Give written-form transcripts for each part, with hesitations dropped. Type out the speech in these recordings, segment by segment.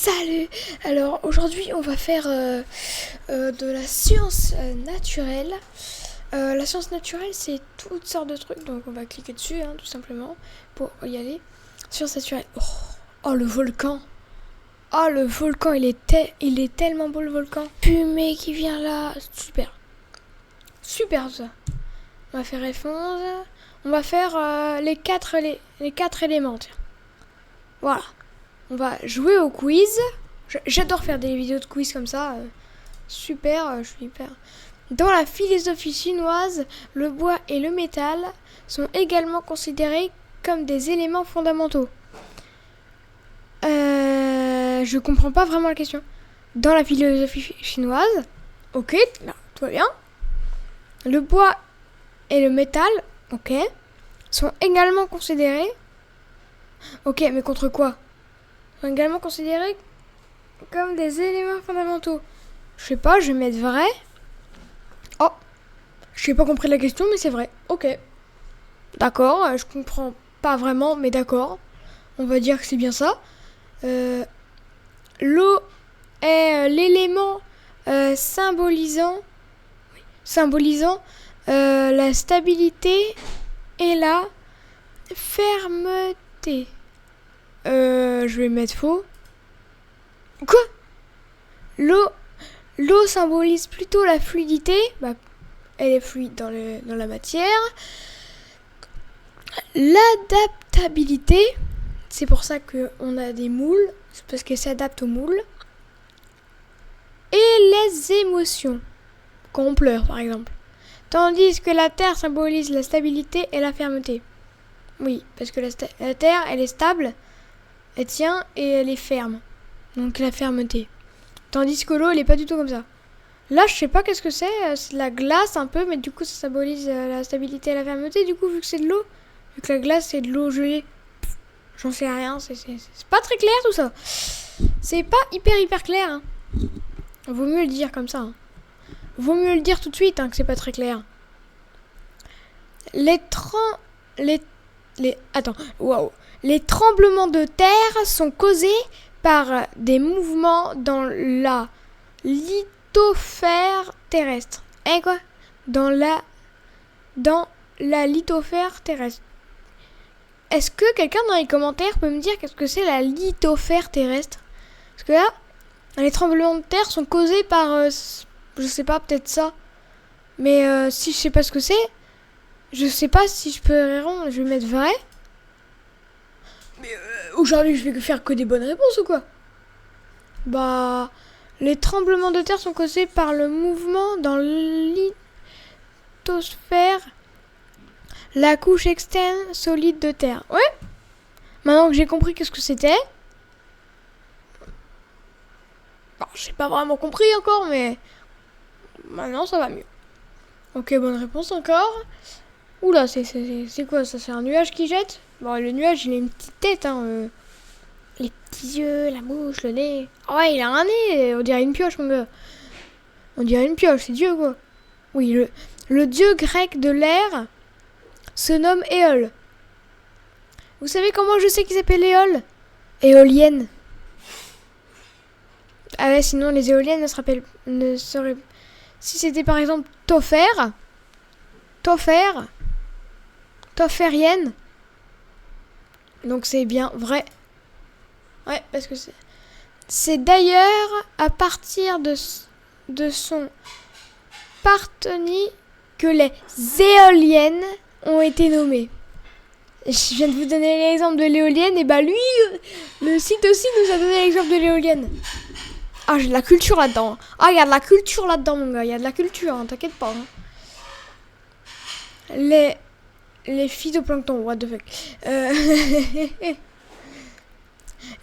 Salut! Alors aujourd'hui on va faire de la science naturelle. La science naturelle c'est toutes sortes de trucs, donc on va cliquer dessus tout simplement pour y aller. Science naturelle. Oh le volcan! Oh le volcan il est tellement beau le volcan. Fumée qui vient là, super. Super tout ça. On va faire F11. On va faire les quatre éléments. Tiens. Voilà. On va jouer au quiz. J'adore faire des vidéos de quiz comme ça. Super, je suis hyper... Dans la philosophie chinoise, le bois et le métal sont également considérés comme des éléments fondamentaux. Je comprends pas vraiment la question. Dans la philosophie chinoise, ok, là, tout va bien. Le bois et le métal, ok, sont également considérés... Ok, mais contre quoi? Sont également considérés comme des éléments fondamentaux. Je sais pas, je vais mettre vrai. Oh, j'ai pas compris la question, mais c'est vrai. Ok. D'accord, je comprends pas vraiment, mais d'accord. On va dire que c'est bien ça. L'eau est l'élément symbolisant la stabilité et la fermeté. Je vais mettre faux. Quoi? L'eau symbolise plutôt la fluidité. Elle est fluide dans la matière. L'adaptabilité, c'est pour ça qu'on a des moules. C'est parce qu'elle s'adapte aux moules. Et les émotions. Quand on pleure, par exemple. Tandis que la terre symbolise la stabilité et la fermeté. Oui, parce que la terre, elle est stable, elle tient et elle est ferme. Donc la fermeté. Tandis que l'eau, elle est pas du tout comme ça. Là, je sais pas qu'est-ce que c'est. C'est de la glace un peu, mais du coup, ça symbolise la stabilité et la fermeté. Du coup, vu que c'est de l'eau, vu que la glace, c'est de l'eau gelée, j'en sais rien. C'est pas très clair tout ça. C'est pas hyper clair. Vaut mieux le dire comme ça. Vaut mieux le dire tout de suite que c'est pas très clair. Les tremblements de terre sont causés par des mouvements dans la lithosphère terrestre. Quoi? Dans la lithosphère terrestre. Est-ce que quelqu'un dans les commentaires peut me dire qu'est-ce que c'est la lithosphère terrestre? Parce que là, les tremblements de terre sont causés par... je sais pas, peut-être ça. Mais si je sais pas ce que c'est, je sais pas si je peux répondre. Je vais mettre vrai. Mais aujourd'hui, je vais faire que des bonnes réponses ou quoi? Les tremblements de terre sont causés par le mouvement dans lithosphère, la couche externe solide de terre. Ouais. Maintenant que j'ai compris qu'est-ce que c'était. J'ai pas vraiment compris encore, mais maintenant ça va mieux. Ok, bonne réponse encore. Oula, c'est quoi ça? C'est un nuage qui jette? Le nuage, il a une petite tête, les petits yeux, la bouche, le nez. Ouais, il a un nez, on dirait une pioche, mon gars. On dirait une pioche, c'est Dieu, quoi. Oui, le dieu grec de l'air se nomme Éole. Vous savez comment je sais qu'il s'appelle Éole? Éolienne. Ah ouais, sinon les éoliennes ne seraient... Si c'était par exemple Tophérienne. Donc c'est bien vrai. Ouais, parce que c'est d'ailleurs à partir de son parthenie que les éoliennes ont été nommées. Je viens de vous donner l'exemple de l'éolienne, et lui, le site aussi nous a donné l'exemple de l'éolienne. Ah, j'ai de la culture là-dedans. Ah, il y a de la culture là-dedans, mon gars. Il y a de la culture, t'inquiète pas. Les phytoplanctons, what the fuck.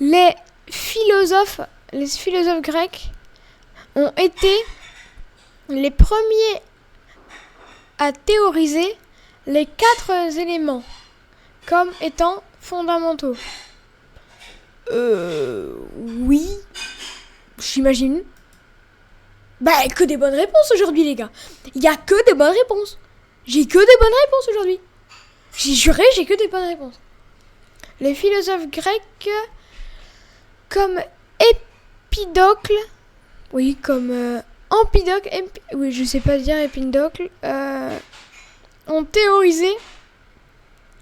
Les philosophes grecs ont été les premiers à théoriser les 4 éléments comme étant fondamentaux. Oui, j'imagine. Que des bonnes réponses aujourd'hui, les gars. Il y a que des bonnes réponses. J'ai que des bonnes réponses aujourd'hui. J'ai juré, j'ai que des bonnes réponses. Les philosophes grecs comme Empidocle. Oui, comme Empidocle. Oui, je sais pas dire Empidocle. Ont théorisé.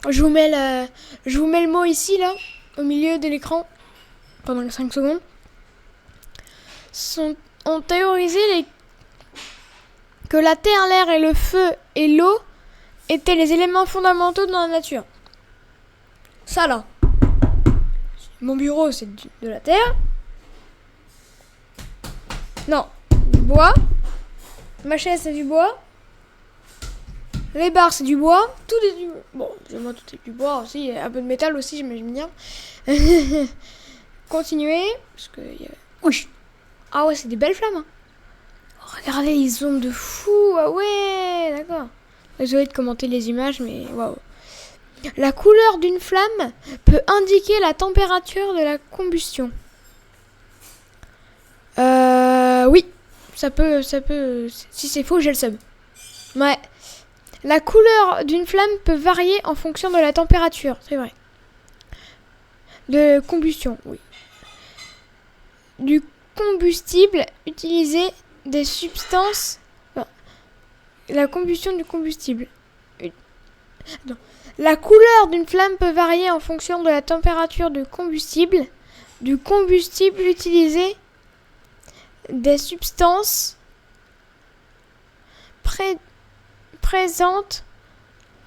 Je vous mets le mot ici, là, au milieu de l'écran, pendant 5 secondes. Ont théorisé que la terre, l'air et le feu et l'eau étaient les éléments fondamentaux dans la nature. Ça, là. Mon bureau, c'est de la terre. Non, du bois. Ma chaise, c'est du bois. Les barres, c'est du bois. Tout est du... Bon, moi, tout est du bois aussi. Un peu de métal aussi, j'imagine bien. Continuez. Parce que... Oui. Ah ouais, c'est des belles flammes. Hein. Oh, regardez les ombres de fou. Ah ouais, d'accord. Désolé de commenter les images, mais waouh. La couleur d'une flamme peut indiquer la température de la combustion. Oui. Ça peut... Si c'est faux, j'ai le seum. Ouais. La couleur d'une flamme peut varier en fonction de la température, c'est vrai. De combustion, oui. Du combustible, utiliser des substances... Non. La combustion du combustible. Non. La couleur d'une flamme peut varier en fonction de la température du combustible. Du combustible utilisé, des substances présentes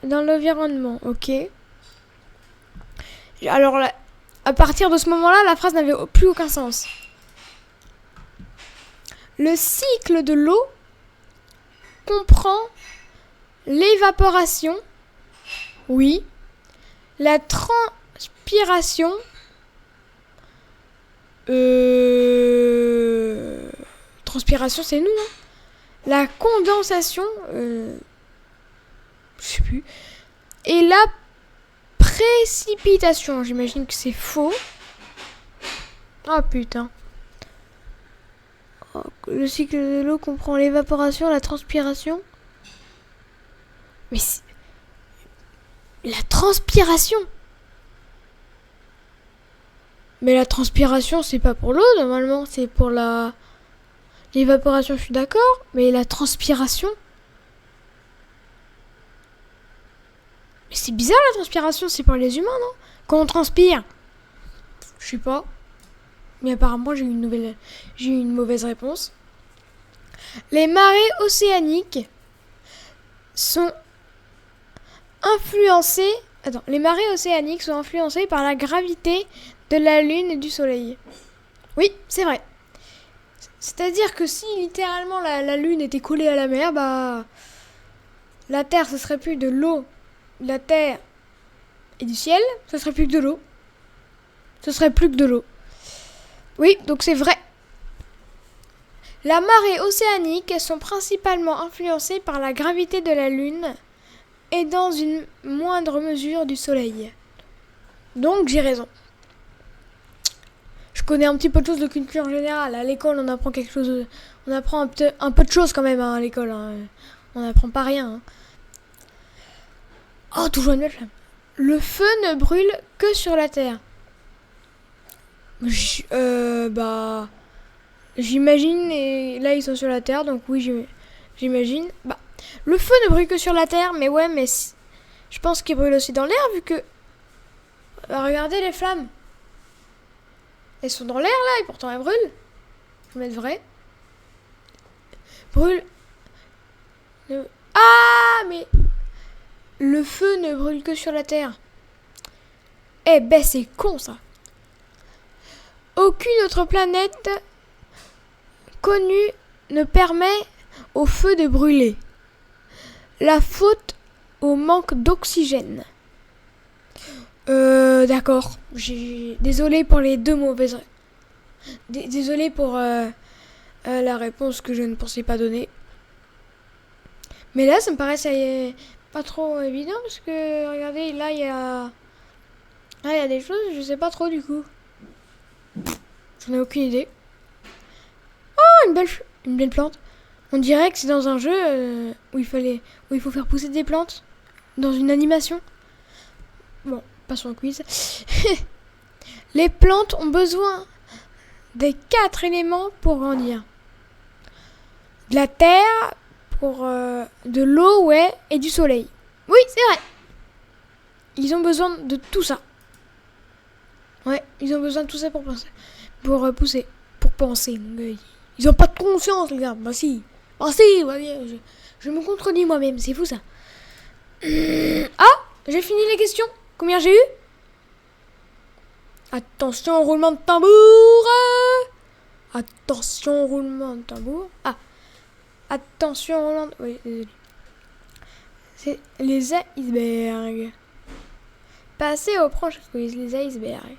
dans l'environnement. Ok. Alors là, à partir de ce moment-là, la phrase n'avait plus aucun sens. Le cycle de l'eau comprend l'évaporation, oui, la transpiration, transpiration c'est nous, hein. La condensation, je sais plus, et la précipitation, j'imagine que c'est faux. Oh putain. Le cycle de l'eau comprend l'évaporation, la transpiration. Mais c'est... La transpiration. Mais la transpiration, c'est pas pour l'eau, normalement, c'est pour l'évaporation, je suis d'accord. Mais la transpiration... Mais c'est bizarre, la transpiration, c'est pour les humains, non? Quand on transpire. Je sais pas. Mais apparemment, j'ai eu une mauvaise réponse. Les marées océaniques sont influencées... Attends, les marées océaniques sont influencées par la gravité de la Lune et du Soleil. Oui, c'est vrai. C'est-à-dire que si littéralement la Lune était collée à la mer, bah... La Terre, ce serait plus de l'eau, de la Terre et du ciel, ce serait plus que de l'eau. Ce serait plus que de l'eau. Oui, donc c'est vrai. La marée océanique sont principalement influencées par la gravité de la Lune et dans une moindre mesure du Soleil. Donc j'ai raison. Je connais un petit peu de choses de culture générale. À l'école, on apprend quelque chose. On apprend un peu de choses quand même hein, à l'école. Hein. On n'apprend pas rien. Hein. Oh, toujours une belle flamme. Le feu ne brûle que sur la terre. Bah... J'imagine, et là ils sont sur la terre, donc oui, j'imagine. Bah, le feu ne brûle que sur la terre, mais ouais, mais je pense qu'il brûle aussi dans l'air, vu que... regardez les flammes. Elles sont dans l'air, là, et pourtant elles brûlent. Je vais mettre vrai. Brûle. Ah, mais... Le feu ne brûle que sur la terre. Eh ben, c'est con, ça. Aucune autre planète... connue ne permet au feu de brûler. La faute au manque d'oxygène. D'accord. Désolé pour les deux mauvaises... Désolé pour la réponse que je ne pensais pas donner. Mais là, ça me paraît pas trop évident parce que, regardez, là, il y a... Là, il y a des choses, je sais pas trop du coup. J'en ai aucune idée. Oh, une belle plante. On dirait que c'est dans un jeu où il faut faire pousser des plantes. Dans une animation. Bon, passons au quiz. Les plantes ont besoin des 4 éléments pour grandir. De la terre, de l'eau, ouais, et du soleil. Oui, c'est vrai. Ils ont besoin de tout ça. Ouais, ils ont besoin de tout ça pour penser. Pour pousser. Pour penser. Ils ont pas de conscience, les gars. Bah si. Bah si, je me contredis moi-même, c'est fou ça. Ah, j'ai fini les questions. Combien j'ai eu? Attention, roulement de tambour. Attention, roulement de tambour. Ah. Attention, roulement de... Oui, désolé. C'est les icebergs. Passez au prochain quiz, les icebergs.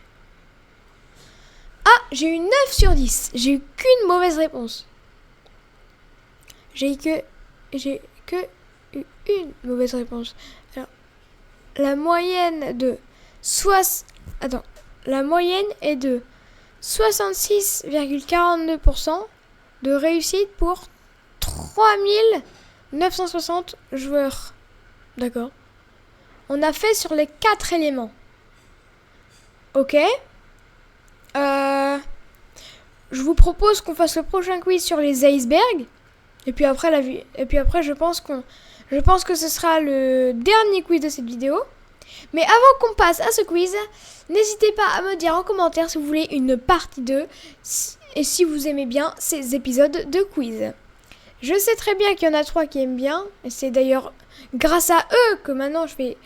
Ah, j'ai eu 9 sur 10. J'ai eu qu'une mauvaise réponse. J'ai que eu une mauvaise réponse. Alors, la moyenne est de 66,42% de réussite pour 3960 joueurs. D'accord. On a fait sur les 4 éléments. Ok. Je vous propose qu'on fasse le prochain quiz sur les icebergs. Et puis après, je pense que ce sera le dernier quiz de cette vidéo. Mais avant qu'on passe à ce quiz, n'hésitez pas à me dire en commentaire si vous voulez une partie 2 et si vous aimez bien ces épisodes de quiz. Je sais très bien qu'il y en a 3 qui aiment bien, et c'est d'ailleurs grâce à eux que maintenant je vais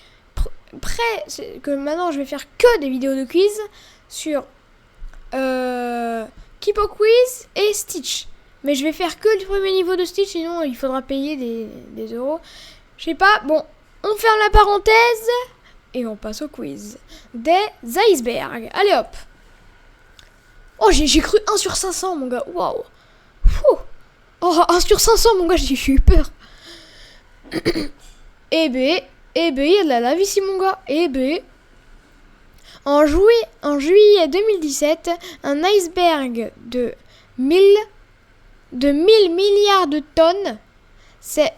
faire que des vidéos de quiz sur Kipo Quiz et Stitch. Mais je vais faire que le premier niveau de Stitch, sinon il faudra payer des euros. Je sais pas, bon, on ferme la parenthèse et on passe au quiz des icebergs. Allez hop. Oh, j'ai cru 1 sur 500 mon gars, waouh. Oh, 1 sur 500 mon gars, j'ai eu peur. Eh ben, il y a de la lave ici mon gars. Eh ben, en juillet 2017, un iceberg de 1000 milliards de tonnes s'est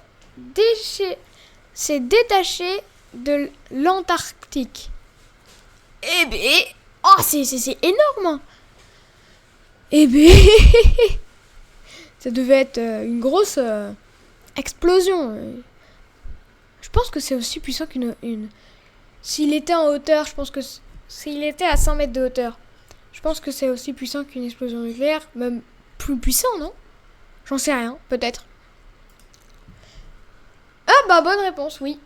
détaché de l'Antarctique. Eh ben, oh, c'est énorme. Eh ben, ça devait être une grosse explosion. Je pense que c'est aussi puissant qu'une... S'il était en hauteur, je pense que... S'il était à 100 mètres de hauteur, je pense que c'est aussi puissant qu'une explosion nucléaire. Même plus puissant, non? J'en sais rien, peut-être. Ah bah, bonne réponse, oui.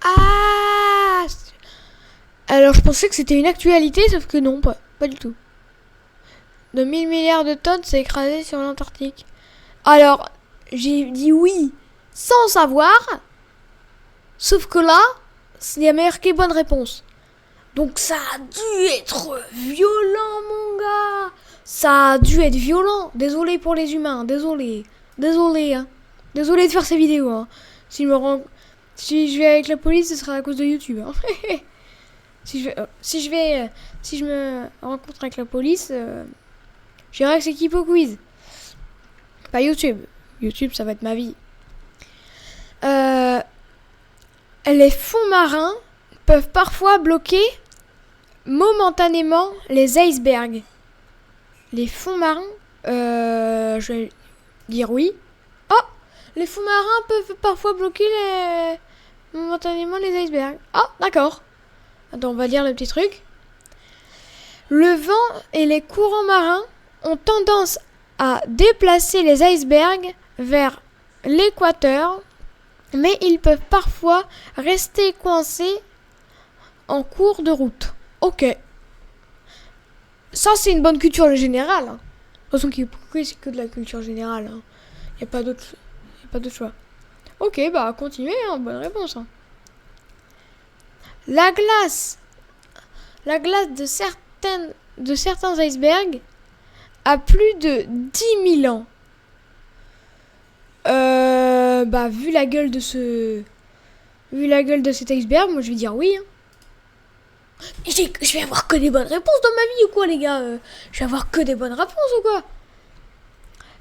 Ah! Alors, je pensais que c'était une actualité, sauf que non, pas du tout. De 1000 milliards de tonnes s'est écrasé sur l'Antarctique. Alors, j'ai dit oui sans savoir, sauf que là, il y a marqué bonne réponse. Donc ça a dû être violent, mon gars. Ça a dû être violent. Désolé pour les humains, désolé, hein. Désolé de faire ces vidéos, hein. Si je vais avec la police, ce sera à cause de YouTube, hein. Si je me rencontre avec la police, j'irai avec Kipo Quiz. Pas YouTube. YouTube, ça va être ma vie. Les fonds marins peuvent parfois bloquer momentanément les icebergs. Les fonds marins, je vais dire oui. Oh, les fonds marins peuvent parfois bloquer momentanément les icebergs. Ah, d'accord. Attends, on va lire le petit truc. Le vent et les courants marins ont tendance à déplacer les icebergs vers l'équateur, mais ils peuvent parfois rester coincés en cours de route. Ok. Ça, c'est une bonne culture générale, hein. De toute façon, c'est que de la culture générale, hein. Y a pas d'autre choix. Ok, bah continuez, hein. Bonne réponse, hein. La glace de certains icebergs a plus de 10 000 ans. Bah, vu la gueule de cet iceberg, moi je vais dire oui, hein. Je vais avoir que des bonnes réponses dans ma vie ou quoi, les gars? Je vais avoir que des bonnes réponses ou quoi?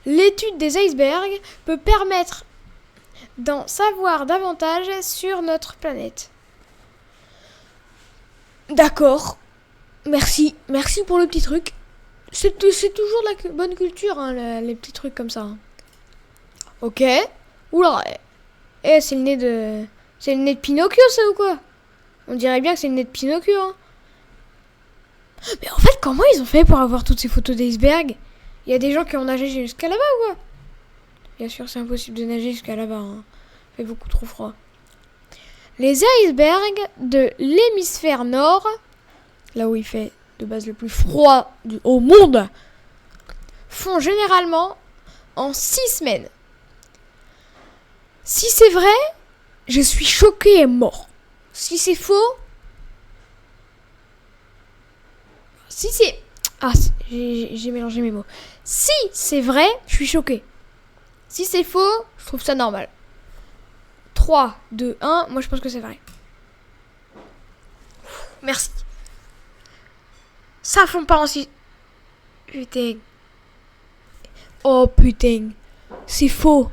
L'étude des icebergs peut permettre d'en savoir davantage sur notre planète. D'accord. Merci pour le petit truc. C'est toujours de la bonne culture, hein, les petits trucs comme ça. Hein. Ok. Oula. C'est le nez de... C'est le nez de Pinocchio, ça, ou quoi? On dirait bien que c'est le nez de Pinocchio, hein. Mais en fait, comment ils ont fait pour avoir toutes ces photos d'iceberg? Il y a des gens qui ont nagé jusqu'à là-bas, ou quoi? Bien sûr, c'est impossible de nager jusqu'à là-bas. Hein. Il fait beaucoup trop froid. Les icebergs de l'hémisphère nord, là où il fait de base le plus froid au monde, font généralement en 6 semaines. Si c'est vrai, je suis choqué et mort. Si c'est faux... Si c'est... Ah, j'ai mélangé mes mots. Si c'est vrai, je suis choqué. Si c'est faux, je trouve ça normal. 3, 2, 1, moi je pense que c'est vrai. Merci. Ça fond pas en 6... Putain. Oh putain. C'est faux.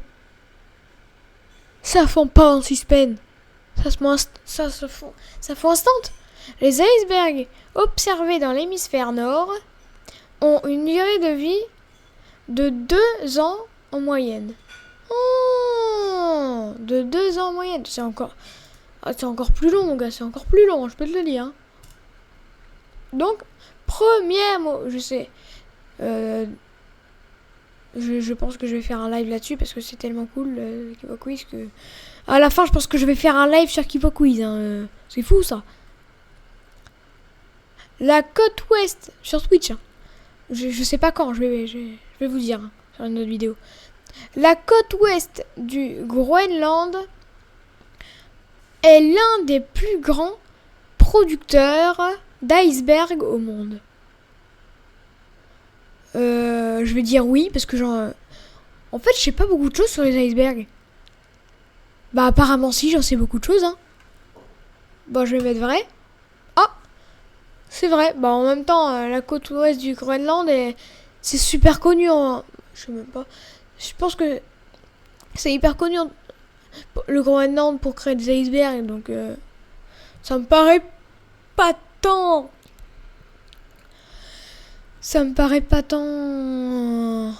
Ça fond pas en 6 semaines. Ça fond instant. Les icebergs observés dans l'hémisphère nord ont une durée de vie de 2 ans en moyenne. Oh, de 2 ans en moyenne. C'est encore plus long, mon gars. C'est encore plus long, je peux te le dire. Hein. Donc, premier mot, je sais. Je pense que je vais faire un live là-dessus parce que c'est tellement cool, Kipo Quiz, que... À la fin, je pense que je vais faire un live sur Kipo Quiz. Hein. C'est fou, ça. La côte ouest, sur Twitch. Hein. Je sais pas quand, je vais vous dire hein, sur une autre vidéo. La côte ouest du Groenland est l'un des plus grands producteurs d'icebergs au monde. Je vais dire oui parce que en fait je sais pas beaucoup de choses sur les icebergs. Bah apparemment si, j'en sais beaucoup de choses hein. Bon je vais mettre vrai. Ah c'est vrai, bah en même temps la côte ouest du Groenland c'est super connu hein. Je sais même pas. Je pense que c'est hyper connu le Groenland pour créer des icebergs donc ça me paraît pas tant. Ça me paraît pas tant...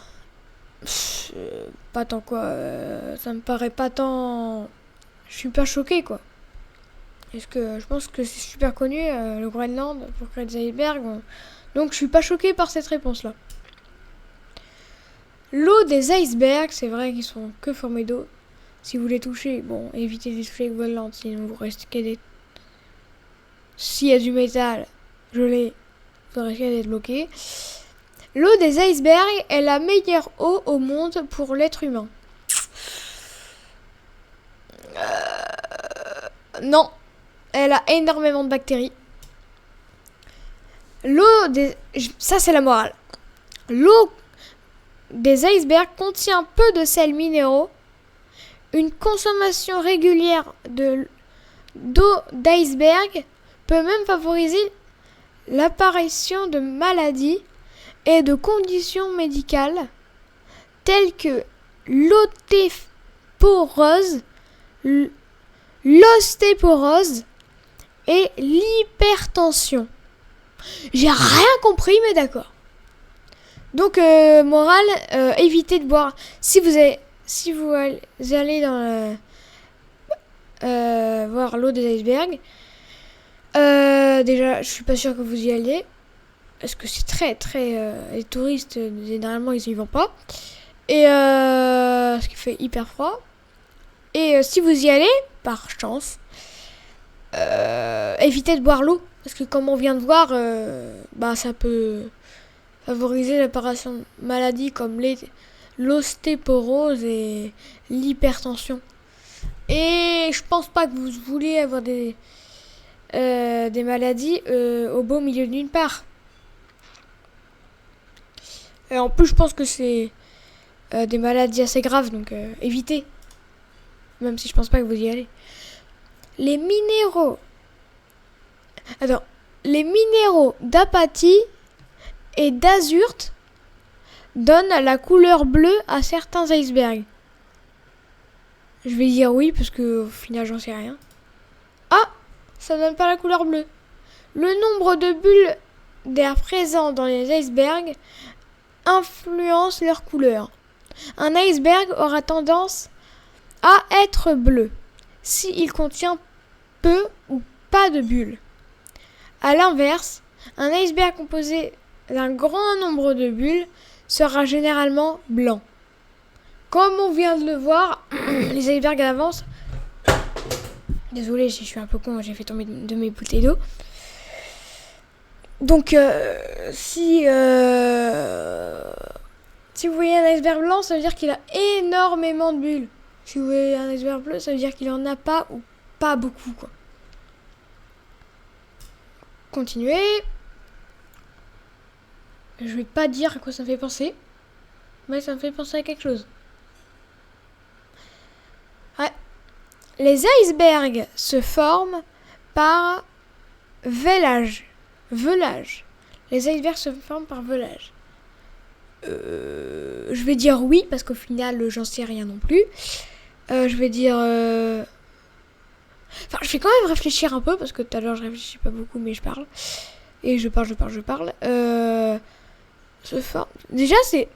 Pas tant quoi. Ça me paraît pas tant... Je suis pas choquée quoi. Est-ce que je pense que c'est super connu le Groenland pour créer des icebergs. Donc je suis pas choquée par cette réponse là. L'eau des icebergs, c'est vrai qu'ils sont que formés d'eau. Si vous les touchez, bon, évitez de les toucher avec votre lente, sinon vous restez des... S'il y a du métal, vous risquez d'être bloqué. L'eau des icebergs est la meilleure eau au monde pour l'être humain. Non, elle a énormément de bactéries. Ça c'est la morale. L'eau des icebergs contient peu de sels minéraux. Une consommation régulière d'eau d'iceberg peut même favoriser l'apparition de maladies et de conditions médicales telles que l'ostéoporose et l'hypertension. J'ai rien compris, mais d'accord. Donc, morale, évitez de boire. Si vous allez dans voir l'eau des icebergs, déjà, je suis pas sûre que vous y allez. Parce que c'est très les touristes généralement ils y vont pas et ce qui fait hyper froid et si vous y allez par chance évitez de boire l'eau parce que comme on vient de voir ça peut favoriser l'apparition de maladies comme l'ostéoporose et l'hypertension et je pense pas que vous voulez avoir des maladies au beau milieu de nulle part. Et en plus, je pense que c'est des maladies assez graves, donc évitez. Même si je pense pas que vous y allez. Les minéraux d'apathie et d'azurte donnent la couleur bleue à certains icebergs. Je vais dire oui, parce que au final, j'en sais rien. Ah, ça donne pas la couleur bleue. Le nombre de bulles d'air présents dans les icebergs influence leur couleur. Un iceberg aura tendance à être bleu s'il contient peu ou pas de bulles. A l'inverse, un iceberg composé d'un grand nombre de bulles sera généralement blanc. Comme on vient de le voir, les icebergs à l'avance. Désolée, je suis un peu con, j'ai fait tomber de mes bouteilles d'eau. Donc, si vous voyez un iceberg blanc, ça veut dire qu'il a énormément de bulles. Si vous voyez un iceberg bleu, ça veut dire qu'il en a pas ou pas beaucoup, quoi. Continuez. Je vais pas dire à quoi ça me fait penser, mais ça me fait penser à quelque chose. Ouais. Les icebergs se forment par velage. Les icebergs se forment par velage. Je vais dire oui, parce qu'au final, j'en sais rien non plus. Je vais dire... Enfin, je vais quand même réfléchir un peu, parce que tout à l'heure, je réfléchis pas beaucoup, mais je parle. Et je parle. Se forme... Déjà, c'est...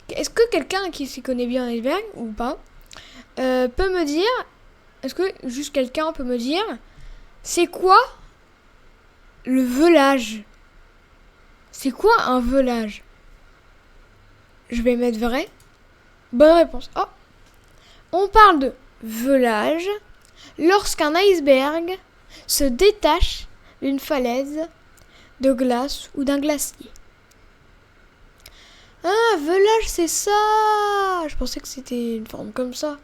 Est-ce que quelqu'un qui s'y connaît bien en iceberg, ou pas, peut me dire... Est-ce que juste quelqu'un peut me dire... C'est quoi le velage? C'est quoi un velage? Je vais mettre vrai. Bonne réponse. Oh. On parle de velage lorsqu'un iceberg se détache d'une falaise de glace ou d'un glacier. Ah, velage, c'est ça! Je pensais que c'était une forme comme ça.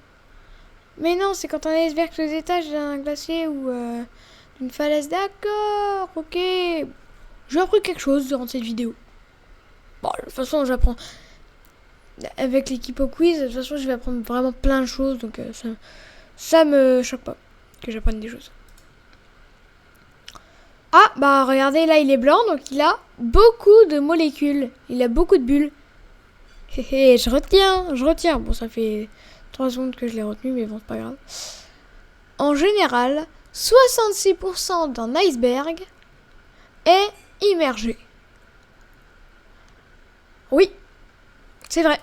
Mais non, c'est quand un iceberg se détache d'un glacier ou d'une falaise. D'accord, ok. J'ai appris quelque chose durant cette vidéo. Bon, de toute façon, j'apprends. Avec l'équipe au quiz, de toute façon, je vais apprendre vraiment plein de choses. Donc, ça me choque pas que j'apprenne des choses. Ah, bah regardez, là, il est blanc. Donc, il a beaucoup de molécules. Il a beaucoup de bulles. Hé, je retiens. Bon, ça fait 3 secondes que je l'ai retenu, mais bon, c'est pas grave. En général, 66% d'un iceberg est immergé. Oui, c'est vrai.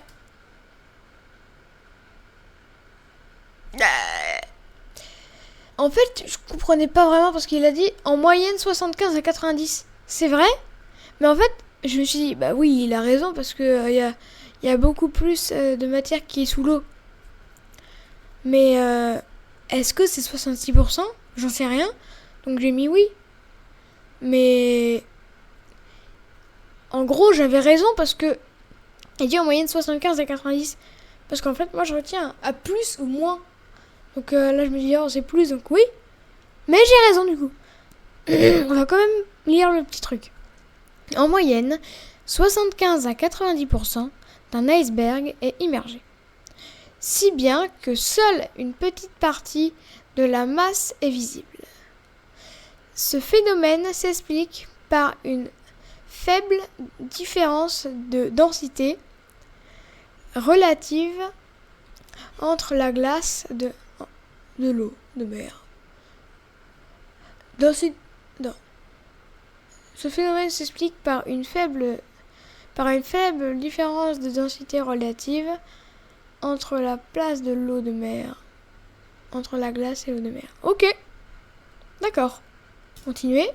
En fait, je comprenais pas vraiment parce qu'il a dit en moyenne 75 à 90. C'est vrai? Mais en fait, je me suis dit, bah oui, il a raison parce que y a beaucoup plus de matière qui est sous l'eau. Mais est-ce que c'est 66%? J'en sais rien. Donc j'ai mis oui. Mais en gros, j'avais raison parce que il dit en moyenne 75 à 90. Parce qu'en fait, moi, je retiens à plus ou moins. Donc là, je me dis, oh, c'est plus, donc oui. Mais j'ai raison, du coup. On va quand même lire le petit truc. En moyenne, 75 à 90% d'un iceberg est immergé. Si bien que seule une petite partie de la masse est visible. Ce phénomène s'explique par une faible différence de densité relative entre la glace de l'eau de mer. Ce phénomène s'explique par une faible différence de densité relative entre la place de l'eau de mer, entre la glace et l'eau de mer. Ok, d'accord. Continuez.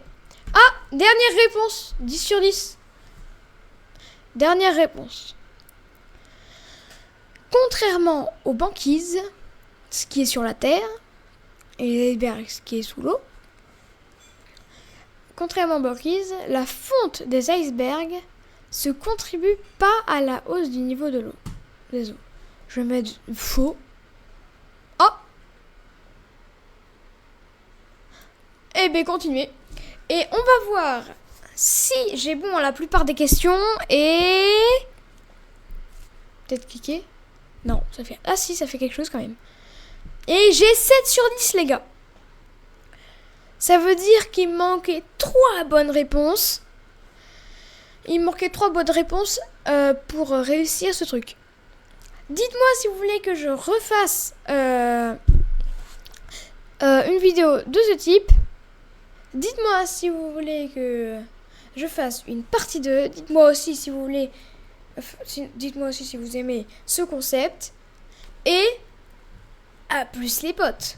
Ah, dernière réponse, 10 sur 10. Dernière réponse. Contrairement aux banquises, ce qui est sur la terre, et les icebergs, ce qui est sous l'eau, contrairement aux banquises, la fonte des icebergs se contribue pas à la hausse du niveau de l'eau. Des eaux. Je vais mettre faux. Oh! Eh bien, continuez. Et on va voir si j'ai bon à la plupart des questions et... Peut-être cliquer? Non, ça fait... Ah si, ça fait quelque chose quand même. Et j'ai 7 sur 10, les gars. Ça veut dire qu'il me manquait 3 bonnes réponses. Il me manquait 3 bonnes réponses pour réussir ce truc. Dites-moi si vous voulez que je refasse une vidéo de ce type. Dites-moi si vous voulez que je fasse une partie 2. Dites-moi aussi si vous voulez. Dites-moi aussi si vous aimez ce concept. Et à plus les potes!